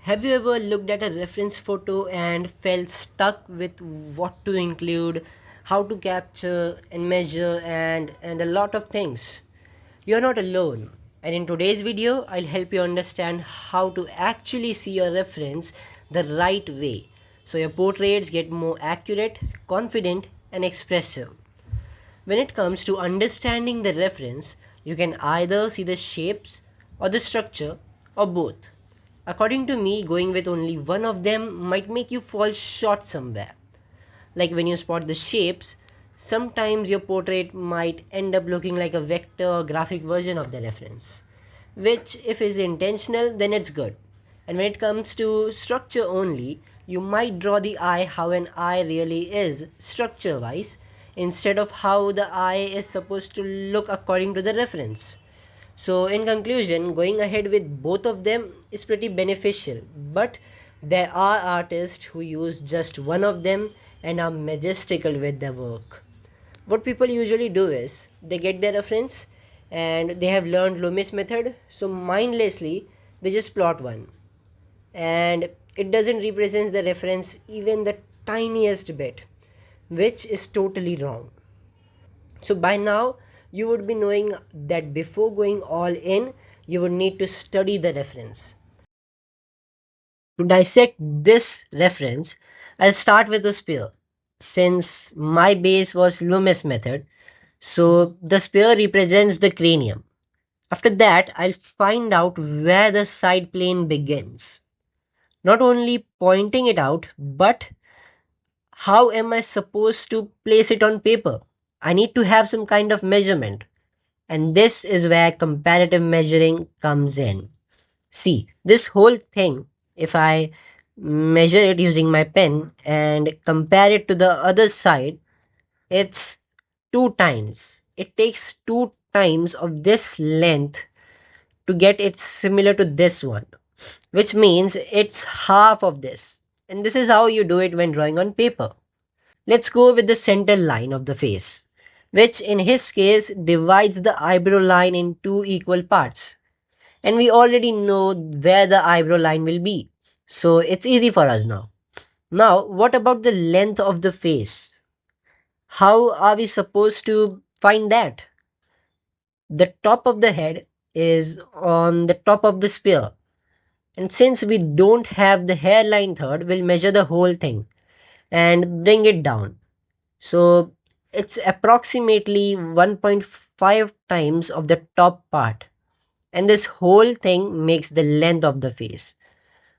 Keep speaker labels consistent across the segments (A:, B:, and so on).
A: Have you ever looked at a reference photo and felt stuck with what to include, how to capture and measure and a lot of things? You're not alone. And in today's video, I'll help you understand how to actually see your reference the right way so your portraits get more accurate, confident and expressive. When it comes to understanding the reference, you can either see the shapes or the structure or both. According to me, going with only one of them might make you fall short somewhere. Like when you spot the shapes, sometimes your portrait might end up looking like a vector or graphic version of the reference, which, if is intentional, then it's good. And when it comes to structure only, you might draw the eye how an eye really is, structure wise, instead of how the eye is supposed to look according to the reference. So, in conclusion, going ahead with both of them is pretty beneficial, but there are artists who use just one of them and are majestical with their work. What people usually do is they get their reference and they have learned Loomis method, so mindlessly they just plot one, and it doesn't represent the reference even the tiniest bit, which is totally wrong. So by now, you would be knowing that before going all in, you would need to study the reference. To dissect this reference, I'll start with the spear. Since my base was Loomis method, so the spear represents the cranium. After that, I'll find out where the side plane begins. Not only pointing it out, but how am I supposed to place it on paper? I need to have some kind of measurement. And this is where comparative measuring comes in. See, this whole thing, if I measure it using my pen and compare it to the other side, it's two times. It takes two times of this length to get it similar to this one, which means it's half of this. And this is how you do it when drawing on paper. Let's go with the center line of the face, which in his case divides the eyebrow line in two equal parts. And we already know where the eyebrow line will be. So it's easy for us now. Now, what about the length of the face? How are we supposed to find that? The top of the head is on the top of the spear. And since we don't have the hairline third, we'll measure the whole thing and bring it down. So it's approximately 1.5 times of the top part. And this whole thing makes the length of the face.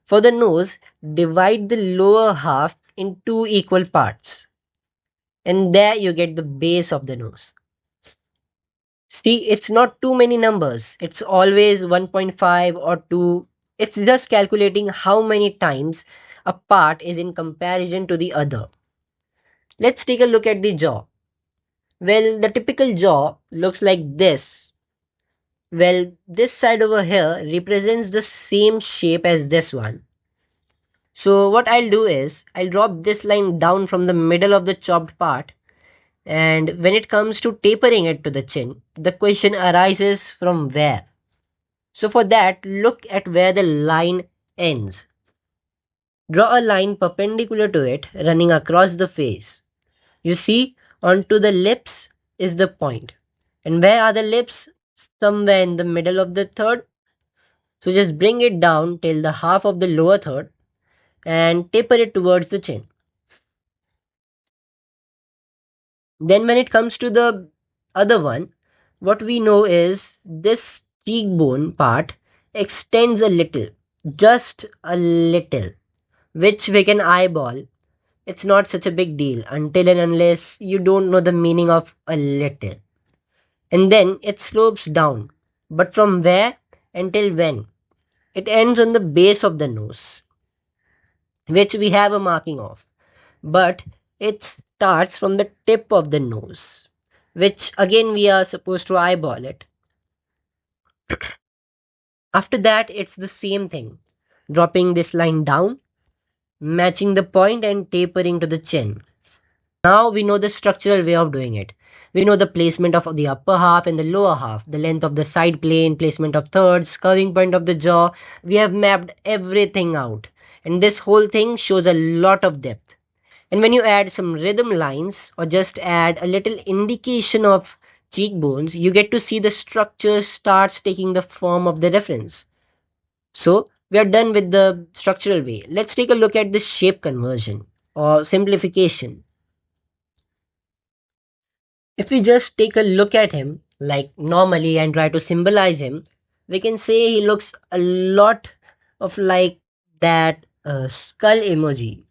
A: For the nose, divide the lower half in two equal parts. And there you get the base of the nose. See, it's not too many numbers. It's always 1.5 or 2. It's just calculating how many times a part is in comparison to the other. Let's take a look at the jaw. Well, the typical jaw looks like this. Well, this side over here represents the same shape as this one. So what I'll do is, I'll drop this line down from the middle of the chopped part, and when it comes to tapering it to the chin, the question arises from where. So for that, look at where the line ends. Draw a line perpendicular to it running across the face. You see, onto the lips is the point. And where are the lips? Somewhere in the middle of the third. So just bring it down till the half of the lower third and taper it towards the chin. Then when it comes to the other one, what we know is this cheekbone part extends a little, just a little, which we can eyeball. It's not such a big deal until and unless you don't know the meaning of a little. And then it slopes down. But from where until when? It ends on the base of the nose, which we have a marking of. But it starts from the tip of the nose, which again we are supposed to eyeball it. After that, it's the same thing, dropping this line down, matching the point and tapering to the chin. Now we know the structural way of doing it. We know the placement of the upper half and the lower half, the length of the side plane, placement of thirds, curving point of the jaw. We have mapped everything out. And this whole thing shows a lot of depth. And when you add some rhythm lines or just add a little indication of cheekbones, you get to see the structure starts taking the form of the reference. So we are done with the structural way. Let's take a look at the shape conversion or simplification. If we just take a look at him like normally and try to symbolize him, we can say he looks a lot of like that skull emoji,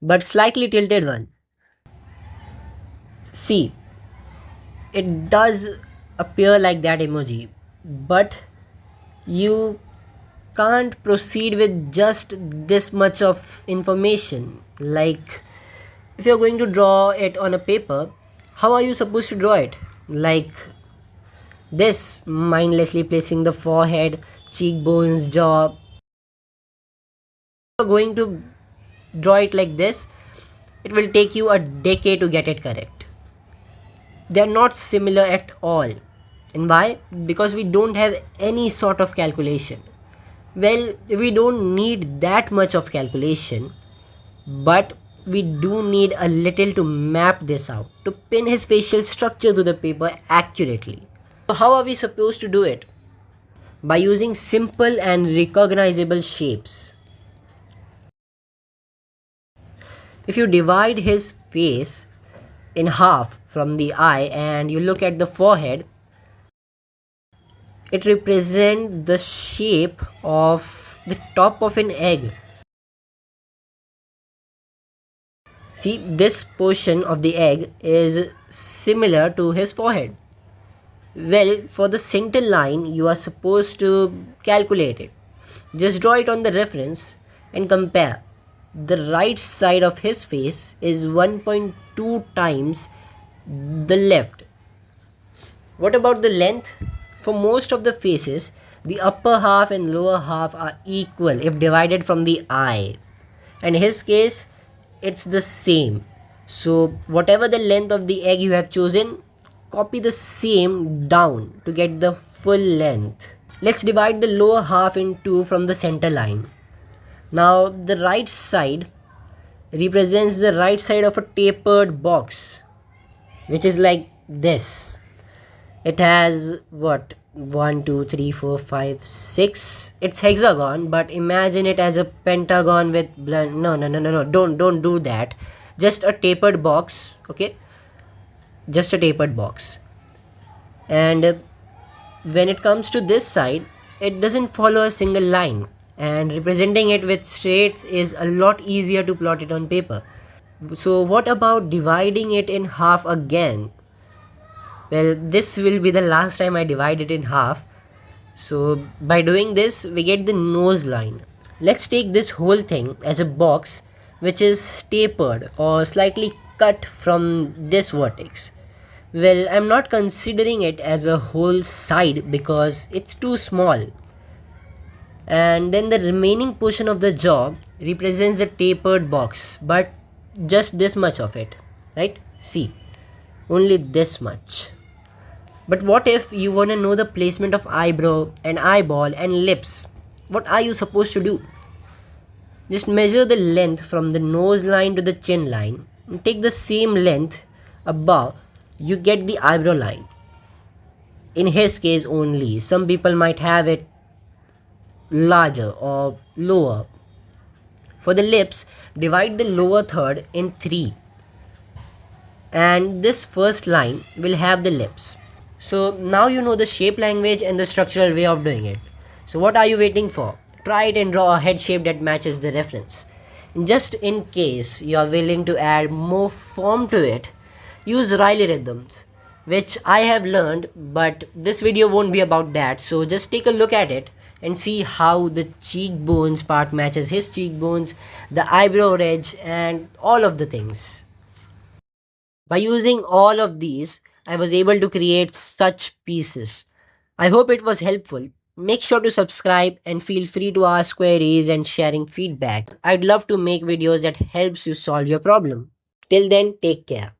A: but slightly tilted one. See, it does appear like that emoji, but you can't proceed with just this much of information. Like, if you're going to draw it on a paper, how are you supposed to draw it? Like this, mindlessly placing the forehead, cheekbones, jaw. If you're going to draw it like this, it will take you a decade to get it correct. They're not similar at all. And why? Because we don't have any sort of calculation. Well, we don't need that much of calculation, but we do need a little to map this out, to pin his facial structure to the paper accurately. So how are we supposed to do it? By using simple and recognizable shapes. If you divide his face in half from the eye and you look at the forehead, it represents the shape of the top of an egg. See, this portion of the egg is similar to his forehead. Well, for the center line, you are supposed to calculate it. Just draw it on the reference and compare. The right side of his face is 1.2 times the left. What about the length? For most of the faces, the upper half and lower half are equal if divided from the eye. And in his case, it's the same. So whatever the length of the egg you have chosen, copy the same down to get the full length. Let's divide the lower half in two from the center line. Now the right side represents the right side of a tapered box, which is like this. It has what, 1 2 3 4 5 6. It's hexagon, but imagine it as a pentagon with blunt. No, don't do that. Just a tapered box, okay? Just a tapered box. And when it comes to this side, it doesn't follow a single line, and representing it with straights is a lot easier to plot it on paper. So what about dividing it in half again? Well, this will be the last time I divide it in half. So by doing this, we get the nose line. Let's take this whole thing as a box which is tapered or slightly cut from this vertex. Well, I'm not considering it as a whole side because it's too small. And then the remaining portion of the jaw represents the tapered box, but just this much of it, right? See, only this much. But what if you want to know the placement of eyebrow and eyeball and lips? What are you supposed to do? Just measure the length from the nose line to the chin line and take the same length above, you get the eyebrow line. In his case only, some people might have it larger or lower. For the lips, divide the lower third in 3, and this first line will have the lips. So now you know the shape language and the structural way of doing it. So what are you waiting for? Try it and draw a head shape that matches the reference. Just in case you are willing to add more form to it, use Reilly rhythms, which I have learned, but this video won't be about that. So just take a look at it and see how the cheekbones part matches his cheekbones, the eyebrow ridge, and all of the things. By using all of these, I was able to create such pieces. I hope it was helpful. Make sure to subscribe and feel free to ask queries and sharing feedback. I'd love to make videos that helps you solve your problem. Till then, take care.